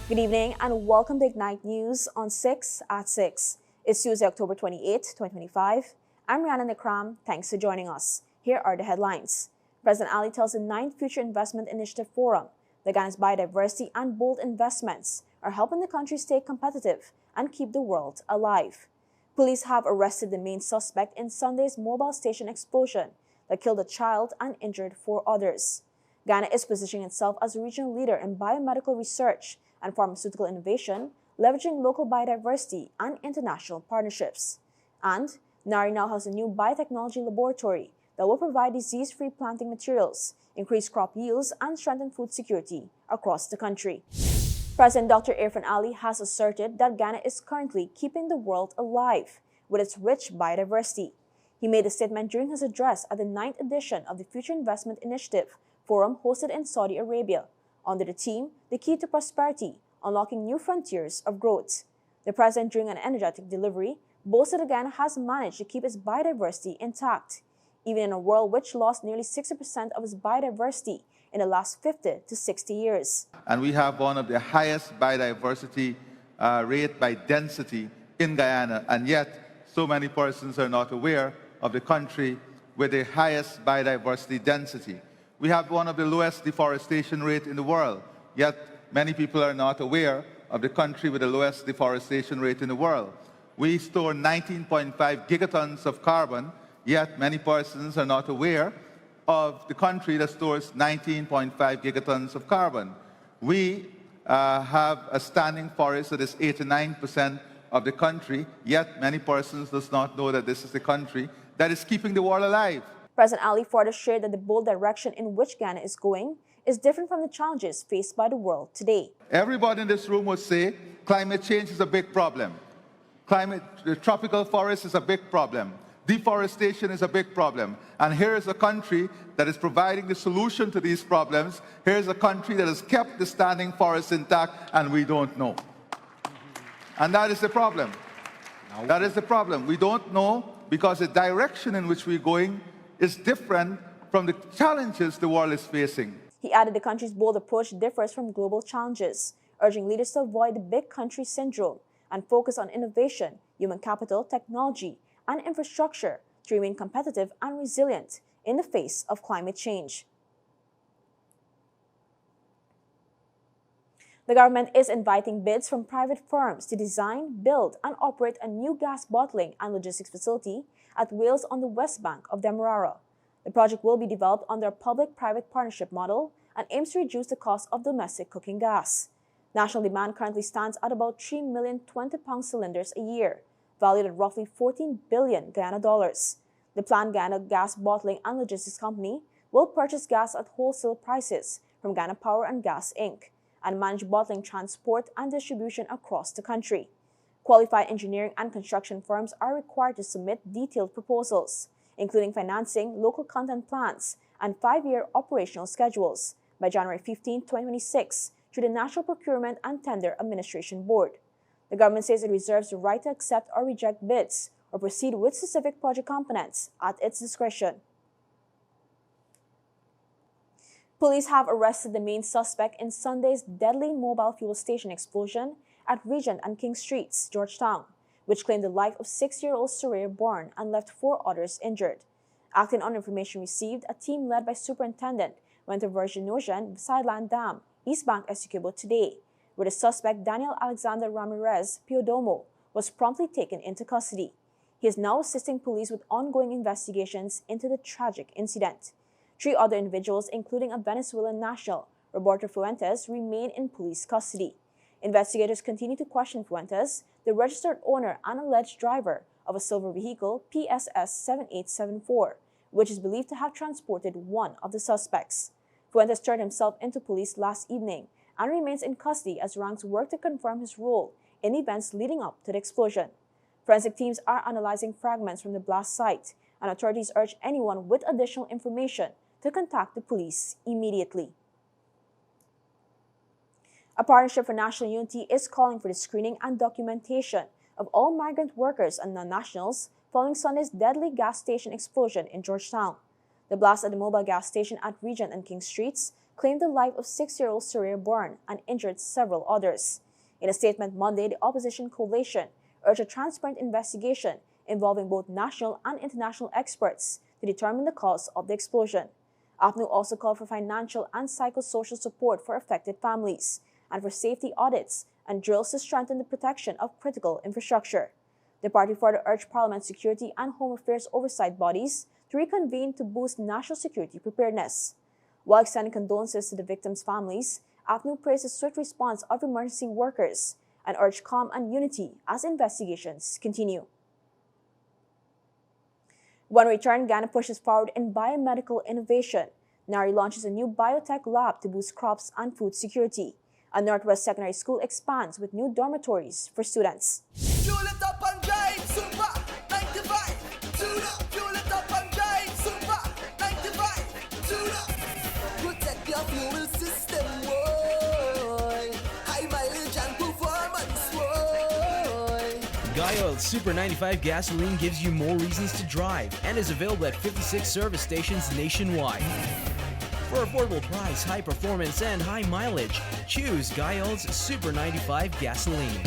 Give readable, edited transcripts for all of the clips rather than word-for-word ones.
Good evening and welcome to Ignite News on 6 at 6. It's Tuesday, October 28, 2025. I'm Rihanna Nikram. Thanks for joining us. Here are the headlines. President Ali tells the 9th Future Investment Initiative Forum that Ghana's biodiversity and bold investments are helping the country stay competitive and keep the world alive. Police have arrested the main suspect in Sunday's mobile station explosion that killed a child and injured 4 others. Ghana is positioning itself as a regional leader in biomedical research and pharmaceutical innovation, leveraging local biodiversity and international partnerships. And Nari now has a new biotechnology laboratory that will provide disease-free planting materials, increase crop yields, and strengthen food security across the country. President Dr. Irfan Ali has asserted that Ghana is currently keeping the world alive with its rich biodiversity. He made the statement during his address at the 9th edition of the Future Investment Initiative Forum hosted in Saudi Arabia, under the theme, The Key to Prosperity, Unlocking New Frontiers of Growth. The president, during an energetic delivery, boasted that Ghana has managed to keep its biodiversity intact, even in a world which lost nearly 60% of its biodiversity in the last 50 to 60 years. And we have one of the highest biodiversity rate by density in Guyana, and yet so many persons are not aware of the country with the highest biodiversity density. We have one of the lowest deforestation rate in the world, yet many people are not aware of the country with the lowest deforestation rate in the world. We store 19.5 gigatons of carbon, yet many persons are not aware of the country that stores 19.5 gigatons of carbon. We have a standing forest that is 89% of the country, yet many persons does not know that this is the country that is keeping the world alive. President Ali further shared that the bold direction in which Ghana is going is different from the challenges faced by the world today. Everybody in this room would say climate change is a big problem. The tropical forest is a big problem. Deforestation is a big problem. And here is a country that is providing the solution to these problems. Here is a country that has kept the standing forest intact, and we don't know. And that is the problem. That is the problem. We don't know because the direction in which we're going is different from the challenges the world is facing. He added the country's bold approach differs from global challenges, urging leaders to avoid the big country syndrome and focus on innovation, human capital, technology, and infrastructure to remain competitive and resilient in the face of climate change. The government is inviting bids from private firms to design, build, and operate a new gas bottling and logistics facility at Wales on the west bank of Demerara. The project will be developed under a public-private partnership model and aims to reduce the cost of domestic cooking gas. National demand currently stands at about 3 million 20-pound cylinders a year, valued at roughly 14 billion Guyana dollars. The planned Guyana Gas Bottling and Logistics Company will purchase gas at wholesale prices from Guyana Power and Gas Inc. and manage bottling transport and distribution across the country. Qualified engineering and construction firms are required to submit detailed proposals, including financing, local content plans, and 5-year operational schedules by January 15, 2026 through the National Procurement and Tender Administration Board. The government says it reserves the right to accept or reject bids or proceed with specific project components at its discretion. Police have arrested the main suspect in Sunday's deadly mobile fuel station explosion at Regent and King Streets, Georgetown, which claimed the life of 6-year-old Surya Bourne and left 4 others injured. Acting on information received, a team led by Superintendent went to Virgin Sideland Dam, East Bank Essequibo today, where the suspect Daniel Alexander Ramirez Piodomo was promptly taken into custody. He is now assisting police with ongoing investigations into the tragic incident. 3 other individuals, including a Venezuelan national, Roberto Fuentes, remain in police custody. Investigators continue to question Fuentes, the registered owner and alleged driver of a silver vehicle PSS 7874, which is believed to have transported one of the suspects. Fuentes turned himself into police last evening and remains in custody as ranks work to confirm his role in events leading up to the explosion. Forensic teams are analyzing fragments from the blast site, and authorities urge anyone with additional information to contact the police immediately. A Partnership for National Unity is calling for the screening and documentation of all migrant workers and non-nationals following Sunday's deadly gas station explosion in Georgetown. The blast at the mobile gas station at Regent and King Streets claimed the life of 6-year-old Surya Bourne and injured several others. In a statement Monday, the opposition coalition urged a transparent investigation involving both national and international experts to determine the cause of the explosion. APNU also called for financial and psychosocial support for affected families and for safety audits and drills to strengthen the protection of critical infrastructure. The party further urged Parliament security and home affairs oversight bodies to reconvene to boost national security preparedness. While extending condolences to the victims' families, APNU praised the swift response of emergency workers and urged calm and unity as investigations continue. When returned, Guyana pushes forward in biomedical innovation. NARI launches a new biotech lab to boost crops and food security. A Northwest Secondary School expands with new dormitories for students. Fuel it up and drive, super 95, tune up. Fuel it up and drive, super 95, tune up. Protect your fuel system, boy. High mileage and performance, boy. Gov't Super 95 gasoline gives you more reasons to drive and is available at 56 service stations nationwide. For affordable price, high performance, and high mileage, choose Gov't's Super 95 gasoline.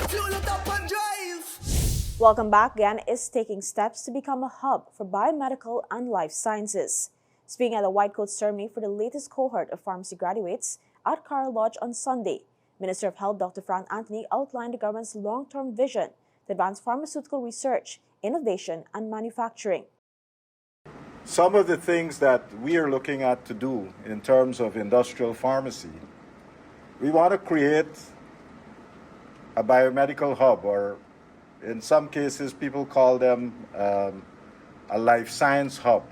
Fuel it up and drive. Welcome back. Guyana is taking steps to become a hub for biomedical and life sciences. Speaking at the White Coat ceremony for the latest cohort of pharmacy graduates at Carl Lodge on Sunday, Minister of Health Dr. Frank Anthony outlined the government's long-term vision to advance pharmaceutical research, innovation, and manufacturing. Some of the things that we are looking at to do in terms of industrial pharmacy, we want to create a biomedical hub, or in some cases people call them a life science hub.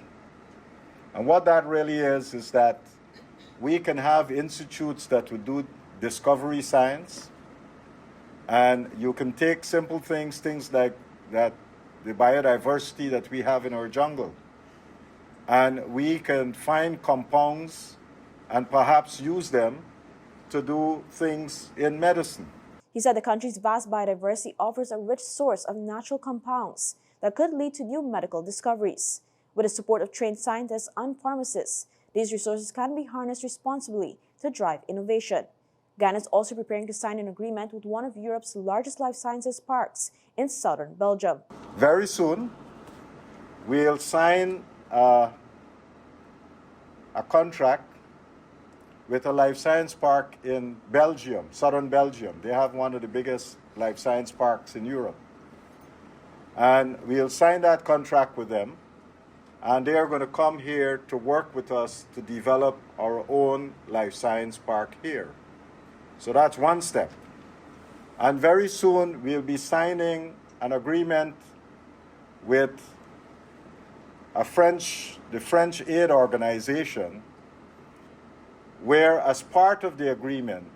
And what that really is that we can have institutes that would do discovery science, and you can take simple things like that, the biodiversity that we have in our jungle, and we can find compounds and perhaps use them to do things in medicine. He said the country's vast biodiversity offers a rich source of natural compounds that could lead to new medical discoveries. With the support of trained scientists and pharmacists, these resources can be harnessed responsibly to drive innovation. Guyana is also preparing to sign an agreement with one of Europe's largest life sciences parks in southern Belgium. Very soon, we'll sign a contract with a life science park in Belgium, southern Belgium. They have one of the biggest life science parks in Europe. And we'll sign that contract with them, and they are going to come here to work with us to develop our own life science park here. So that's one step. And very soon we'll be signing an agreement with the French aid organization, where as part of the agreement,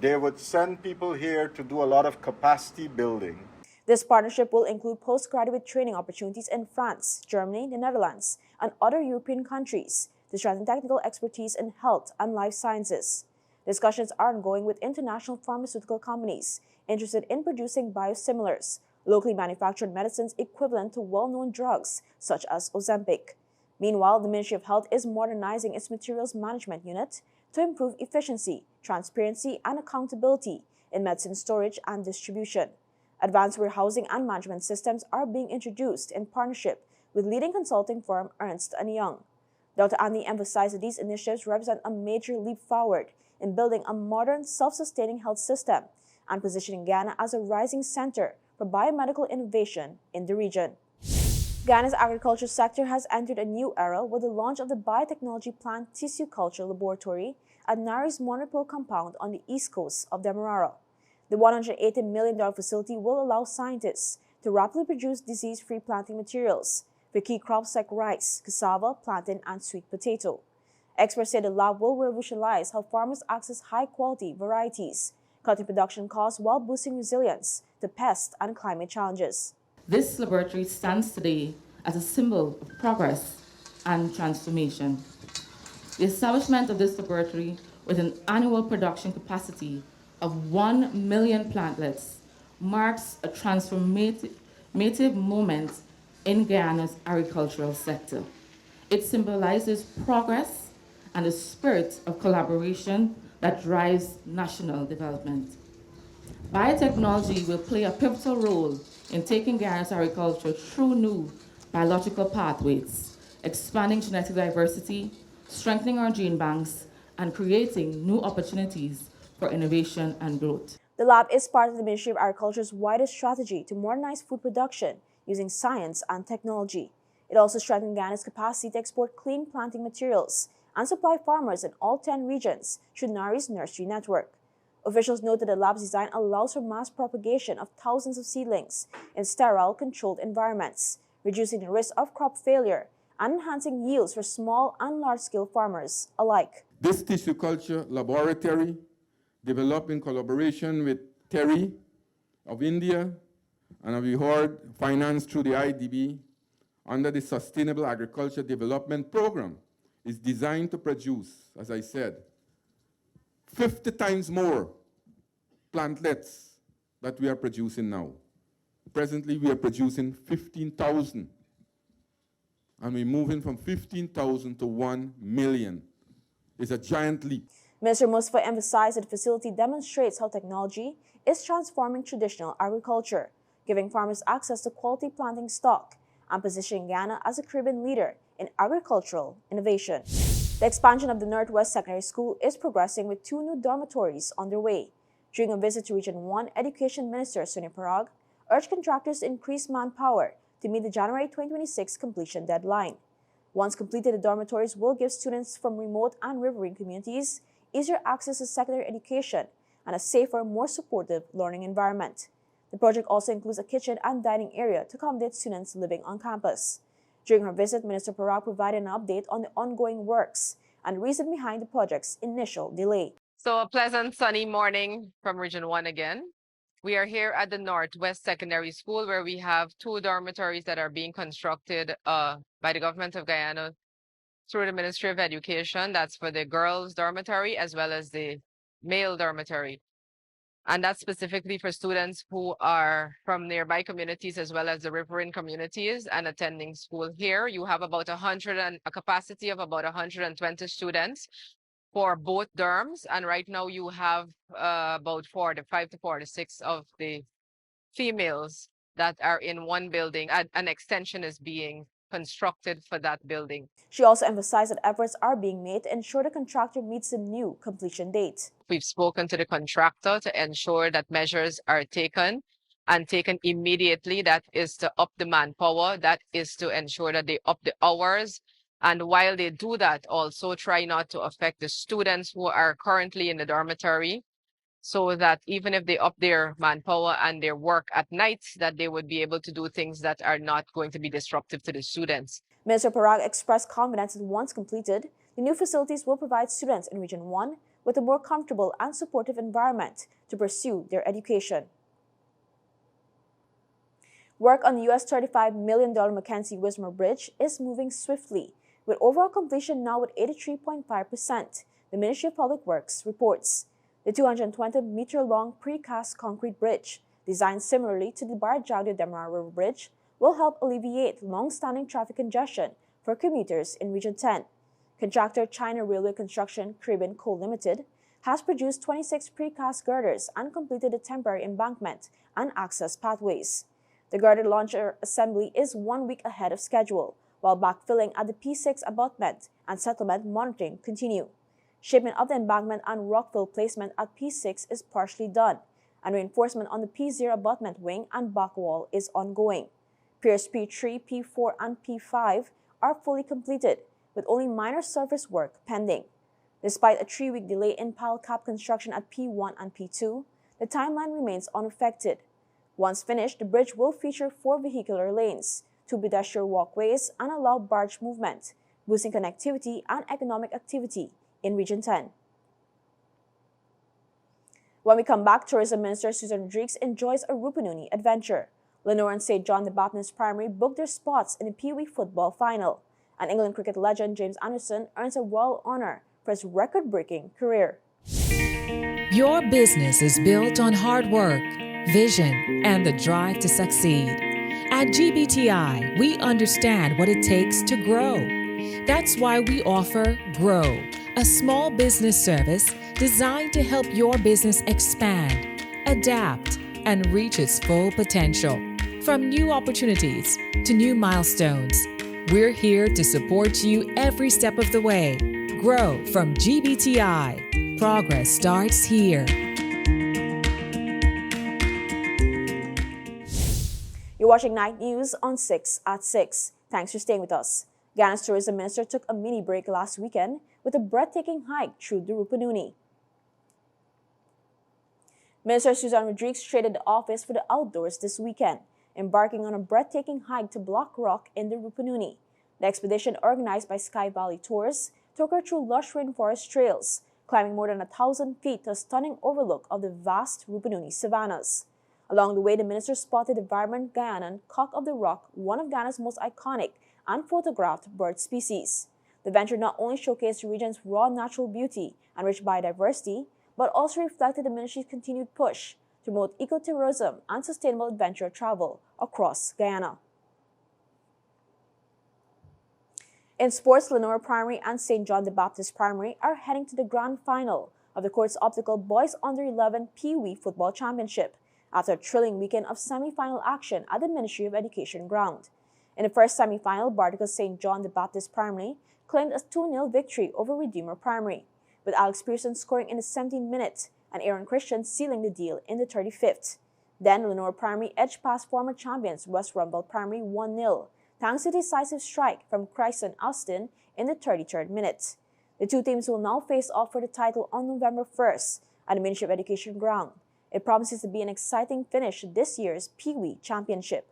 they would send people here to do a lot of capacity building. This partnership will include postgraduate training opportunities in France, Germany, the Netherlands, and other European countries to strengthen technical expertise in health and life sciences. Discussions are ongoing with international pharmaceutical companies interested in producing biosimilars, locally manufactured medicines equivalent to well-known drugs such as Ozempic. Meanwhile, the Ministry of Health is modernizing its materials management unit to improve efficiency, transparency, and accountability in medicine storage and distribution. Advanced warehousing and management systems are being introduced in partnership with leading consulting firm Ernst & Young. Dr. Anthony emphasized that these initiatives represent a major leap forward in building a modern, self-sustaining health system and positioning Guyana as a rising center for biomedical innovation in the region. Guyana's agriculture sector has entered a new era with the launch of the biotechnology plant tissue culture laboratory at NARI's Monopole compound on the east coast of Demerara. The $180 million facility will allow scientists to rapidly produce disease-free planting materials for key crops like rice, cassava, plantain, and sweet potato. Experts say the lab will revolutionize how farmers access high-quality varieties, cutting production costs while boosting resilience to pest and climate challenges. This laboratory stands today as a symbol of progress and transformation. The establishment of this laboratory with an annual production capacity of 1 million plantlets marks a transformative moment in Guyana's agricultural sector. It symbolizes progress and the spirit of collaboration that drives national development. Biotechnology will play a pivotal role in taking Guyana's agriculture through new biological pathways, expanding genetic diversity, strengthening our gene banks, and creating new opportunities for innovation and growth. The lab is part of the Ministry of Agriculture's wider strategy to modernize food production using science and technology. It also strengthens Guyana's capacity to export clean planting materials and supply farmers in all 10 regions through NARI's nursery network. Officials noted the lab's design allows for mass propagation of thousands of seedlings in sterile, controlled environments, reducing the risk of crop failure and enhancing yields for small and large-scale farmers alike. This tissue culture laboratory, developed in collaboration with TERI of India, and we heard financed through the IDB under the Sustainable Agriculture Development Program, is designed to produce, as I said, 50 times more plantlets that we are producing now. Presently, we are producing 15,000, and we're moving from 15,000 to 1 million. It's a giant leap. Minister Mustafa emphasized that the facility demonstrates how technology is transforming traditional agriculture, giving farmers access to quality planting stock and positioning Guyana as a Caribbean leader in agricultural innovation. The expansion of the Northwest Secondary School is progressing with 2 new dormitories underway. During a visit to Region 1, Education Minister Sonia Parag urged contractors to increase manpower to meet the January 2026 completion deadline. Once completed, the dormitories will give students from remote and riverine communities easier access to secondary education and a safer, more supportive learning environment. The project also includes a kitchen and dining area to accommodate students living on campus. During her visit, Minister Parag provided an update on the ongoing works and the reason behind the project's initial delay. So a pleasant sunny morning from Region 1 again. We are here at the Northwest Secondary School where we have 2 dormitories that are being constructed by the government of Guyana through the Ministry of Education. That's for the girls' dormitory as well as the male dormitory. And that's specifically for students who are from nearby communities as well as the riverine communities and attending school here. You have about a capacity of about 120 students for both dorms. And right now you have about 45 to 46 of the females that are in one building. An extension is being constructed for that building. She also emphasized that efforts are being made to ensure the contractor meets the new completion date. We've spoken to the contractor to ensure that measures are taken and taken immediately. That is to up the manpower, that is to ensure that they up the hours. And while they do that, also try not to affect the students who are currently in the dormitory, so that even if they up their manpower and their work at night, that they would be able to do things that are not going to be disruptive to the students. Minister Parag expressed confidence that once completed, the new facilities will provide students in Region 1 with a more comfortable and supportive environment to pursue their education. Work on the $35 million Mackenzie Wismer Bridge is moving swiftly, with overall completion now at 83.5%, the Ministry of Public Works reports. The 220-meter-long precast concrete bridge, designed similarly to the Barjagda-Demerara River Bridge, will help alleviate long-standing traffic congestion for commuters in Region 10. Contractor China Railway Construction Caribbean Co. Limited has produced 26 precast girders and completed the temporary embankment and access pathways. The girder launcher assembly is 1 week ahead of schedule, while backfilling at the P6 abutment and settlement monitoring continue. Shipment of the embankment and rockfill placement at P6 is partially done, and reinforcement on the P0 abutment wing and back wall is ongoing. Piers P3, P4, and P5 are fully completed, with only minor surface work pending. Despite a 3-week delay in pile cap construction at P1 and P2, the timeline remains unaffected. Once finished, the bridge will feature 4 vehicular lanes, 2 pedestrian walkways, and allow barge movement, boosting connectivity and economic activity in Region 10. When we come back, Tourism Minister Susan Rodriguez enjoys a Rupununi adventure. Lenore and St. John the Baptist Primary booked their spots in the Peewee football final. And England cricket legend James Anderson earns a royal honor for his record-breaking career. Your business is built on hard work, vision, and the drive to succeed. At GBTI, we understand what it takes to grow. That's why we offer Grow, a small business service designed to help your business expand, adapt, and reach its full potential. From new opportunities to new milestones, we're here to support you every step of the way. Grow from GBTI. Progress starts here. You're watching Night News on 6 at 6. Thanks for staying with us. Guyana's tourism minister took a mini break last weekend with a breathtaking hike through the Rupununi. Minister Susan Rodriguez traded the office for the outdoors this weekend, embarking on a breathtaking hike to Block Rock in the Rupununi. The expedition, organized by Sky Valley Tours, took her through lush rainforest trails, climbing more than 1,000 feet to a stunning overlook of the vast Rupununi savannas. Along the way, the minister spotted the vibrant Guyanan cock of the rock, one of Ghana's most iconic and photographed bird species. The venture not only showcased the region's raw natural beauty and rich biodiversity, but also reflected the ministry's continued push to promote ecotourism and sustainable adventure travel across Guyana. In sports, Lenore Primary and St. John the Baptist Primary are heading to the grand final of the Courts Optical Boys Under-11 Peewee Football Championship after a thrilling weekend of semi-final action at the Ministry of Education ground. In the first semi-final, Barticus St. John the Baptist Primary claimed a 2-0 victory over Redeemer Primary, with Alex Pearson scoring in the 17th minute and Aaron Christian sealing the deal in the 35th. Then Lenore Primary edged past former champions West Rumball Primary 1-0, thanks to a decisive strike from Christian Austin in the 33rd minute. The two teams will now face off for the title on November 1st at the Ministry of Education ground. It promises to be an exciting finish to this year's Peewee Championship.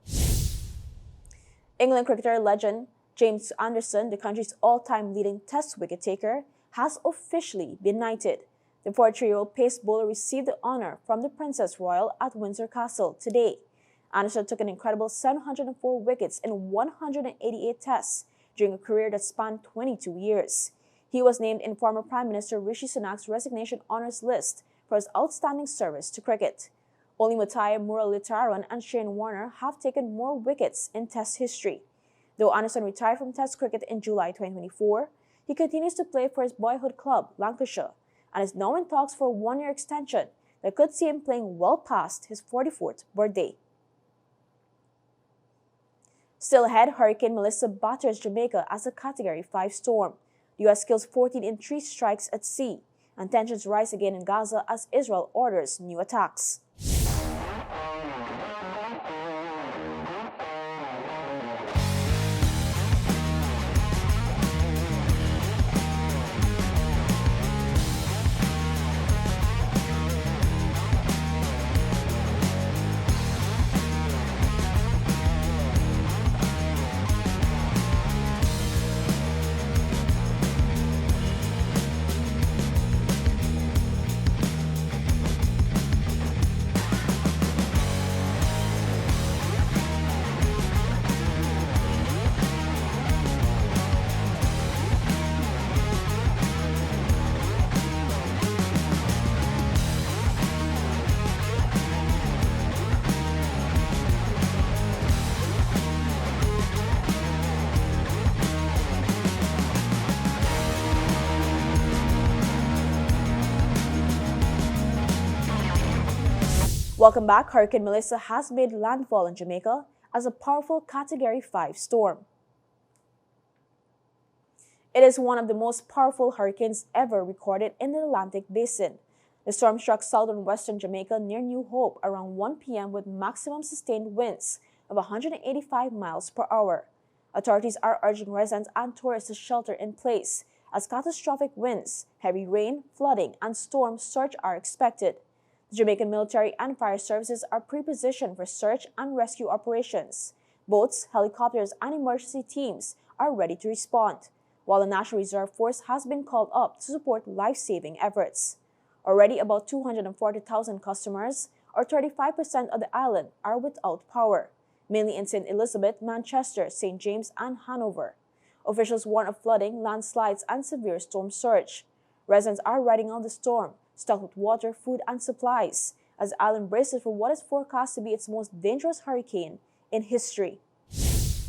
England cricketer legend James Anderson, the country's all-time leading Test wicket-taker, has officially been knighted. The 43-year-old pace bowler received the honor from the Princess Royal at Windsor Castle today. Anderson took an incredible 704 wickets in 188 tests during a career that spanned 22 years. He was named in former Prime Minister Rishi Sunak's resignation honors list for his outstanding service to cricket. Only Mutai Muralidharan and Shane Warner have taken more wickets in Test history. Though Anderson retired from Test cricket in July 2024, he continues to play for his boyhood club, Lancashire, and is now in talks for a 1-year extension that could see him playing well past his 44th birthday. Still ahead, Hurricane Melissa batters Jamaica as a Category 5 storm. The U.S. kills 14 in 3 strikes at sea, and tensions rise again in Gaza as Israel orders new attacks. Welcome back. Hurricane Melissa has made landfall in Jamaica as a powerful Category 5 storm. It is one of the most powerful hurricanes ever recorded in the Atlantic Basin. The storm struck southern western Jamaica near New Hope around 1 p.m. with maximum sustained winds of 185 miles per hour. Authorities are urging residents and tourists to shelter in place as catastrophic winds, heavy rain, flooding, and storm surge are expected. The Jamaican military and fire services are pre-positioned for search and rescue operations. Boats, helicopters, and emergency teams are ready to respond, while the National Reserve Force has been called up to support life-saving efforts. Already about 240,000 customers, or 35% of the island, are without power, mainly in St. Elizabeth, Manchester, St. James, and Hanover. Officials warn of flooding, landslides, and severe storm surge. Residents are riding out the storm, stocked with water, food, and supplies, as the island braces for what is forecast to be its most dangerous hurricane in history.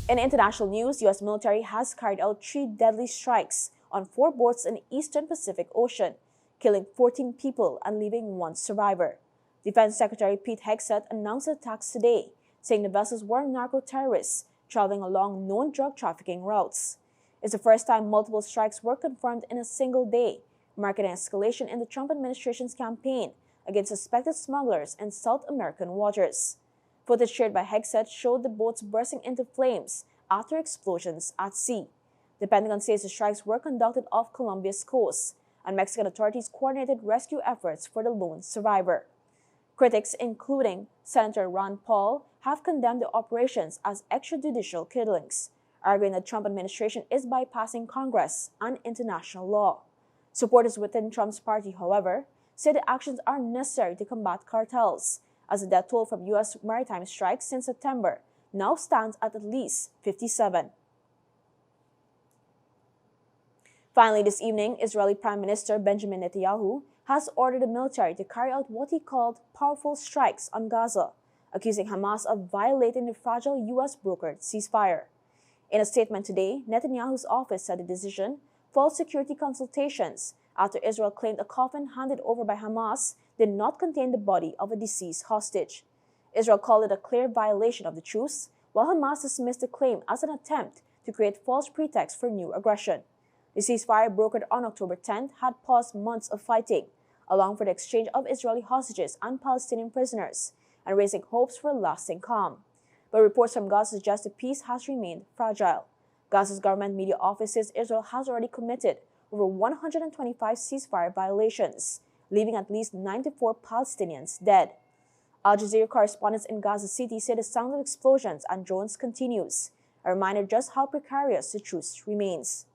In international news, U.S. military has carried out 3 deadly strikes on 4 boats in the eastern Pacific Ocean, killing 14 people and leaving 1 survivor. Defense Secretary Pete Hegseth announced the attacks today, saying the vessels were narco-terrorists traveling along known drug trafficking routes. It's the first time multiple strikes were confirmed in a single day, marking an escalation in the Trump administration's campaign against suspected smugglers in South American waters. Footage shared by Hegseth showed the boats bursting into flames after explosions at sea. The Pentagon says the strikes were conducted off Colombia's coast, and Mexican authorities coordinated rescue efforts for the lone survivor. Critics, including Senator Ron Paul, have condemned the operations as extrajudicial killings, arguing that the Trump administration is bypassing Congress and international law. Supporters within Trump's party, however, say the actions are necessary to combat cartels, as the death toll from U.S. maritime strikes since September now stands at least 57. Finally, this evening, Israeli Prime Minister Benjamin Netanyahu has ordered the military to carry out what he called powerful strikes on Gaza, accusing Hamas of violating the fragile U.S.-brokered ceasefire. In a statement today, Netanyahu's office said the decision followed security consultations after Israel claimed a coffin handed over by Hamas did not contain the body of a deceased hostage. Israel called it a clear violation of the truce, while Hamas dismissed the claim as an attempt to create false pretext for new aggression. The ceasefire brokered on October 10th had paused months of fighting, allowing for the exchange of Israeli hostages and Palestinian prisoners, and raising hopes for lasting calm. But reports from Gaza suggest the peace has remained fragile. Gaza's government media office says Israel has already committed over 125 ceasefire violations, leaving at least 94 Palestinians dead. Al Jazeera correspondents in Gaza City say the sound of explosions and drones continues, a reminder just how precarious the truce remains.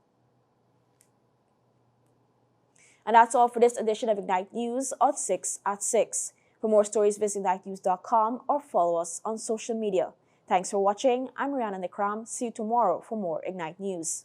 And that's all for this edition of Ignite News on 6 at 6. For more stories, visit ignitenews.com or follow us on social media. Thanks for watching. I'm Rihanna Nikram. See you tomorrow for more Ignite News.